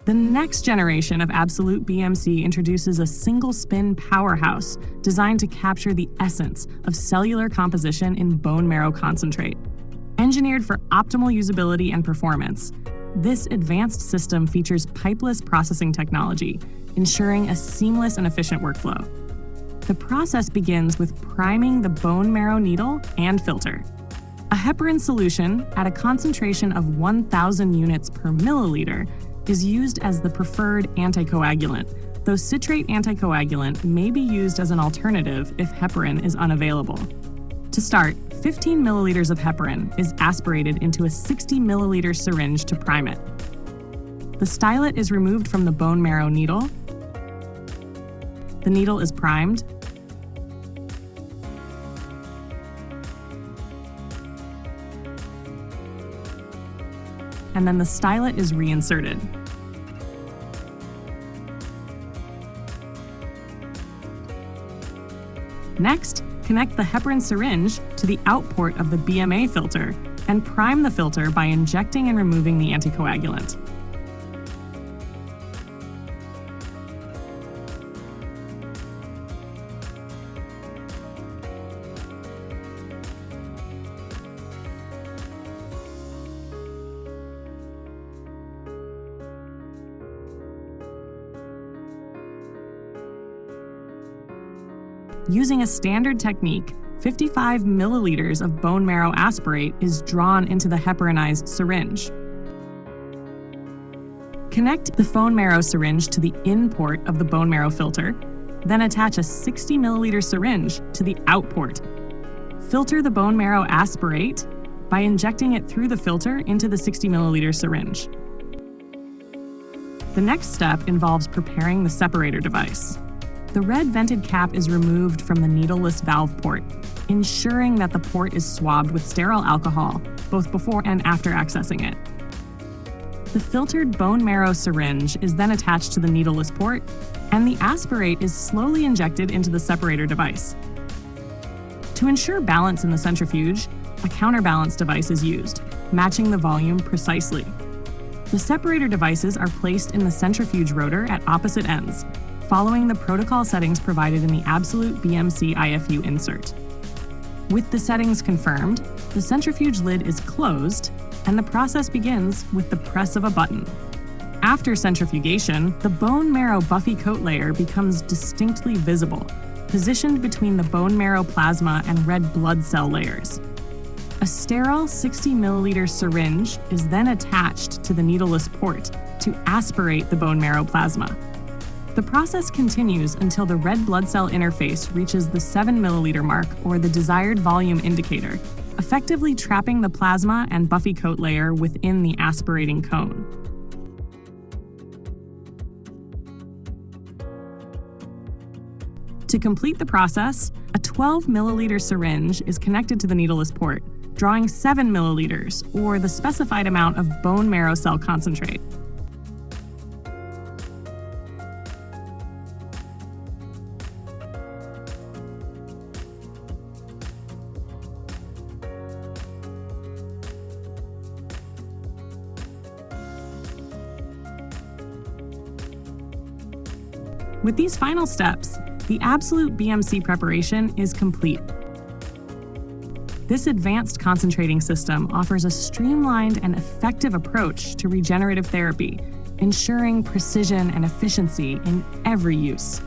The next generation of AbsoluteBMC introduces a single-spin powerhouse designed to capture the essence of cellular composition in bone marrow concentrate. Engineered for optimal usability and performance, this advanced system features pipeless processing technology, ensuring a seamless and efficient workflow. The process begins with priming the bone marrow needle and filter. A heparin solution at a concentration of 1,000 units per milliliter is used as the preferred anticoagulant, though citrate anticoagulant may be used as an alternative if heparin is unavailable. To start, 15 milliliters of heparin is aspirated into a 60 milliliter syringe to prime it. The stylet is removed from the bone marrow needle. The needle is primed. And then the stylet is reinserted. Next, connect the heparin syringe to the output of the BMA filter and prime the filter by injecting and removing the anticoagulant. Using a standard technique, 55 milliliters of bone marrow aspirate is drawn into the heparinized syringe. Connect the bone marrow syringe to the in port of the bone marrow filter, then attach a 60 milliliter syringe to the out port. Filter the bone marrow aspirate by injecting it through the filter into the 60 milliliter syringe. The next step involves preparing the separator device. The red vented cap is removed from the needleless valve port, ensuring that the port is swabbed with sterile alcohol, both before and after accessing it. The filtered bone marrow syringe is then attached to the needleless port, and the aspirate is slowly injected into the separator device. To ensure balance in the centrifuge, a counterbalance device is used, matching the volume precisely. The separator devices are placed in the centrifuge rotor at opposite ends, following the protocol settings provided in the AbsoluteBMC IFU insert. With the settings confirmed, the centrifuge lid is closed, and the process begins with the press of a button. After centrifugation, the bone marrow buffy coat layer becomes distinctly visible, positioned between the bone marrow plasma and red blood cell layers. A sterile 60 milliliter syringe is then attached to the needleless port to aspirate the bone marrow plasma. The process continues until the red blood cell interface reaches the 7 milliliter mark, or the desired volume indicator, effectively trapping the plasma and buffy coat layer within the aspirating cone. To complete the process, a 12 milliliter syringe is connected to the needleless port, drawing 7 milliliters, or the specified amount of bone marrow cell concentrate. With these final steps, the AbsoluteBMC preparation is complete. This advanced concentrating system offers a streamlined and effective approach to regenerative therapy, ensuring precision and efficiency in every use.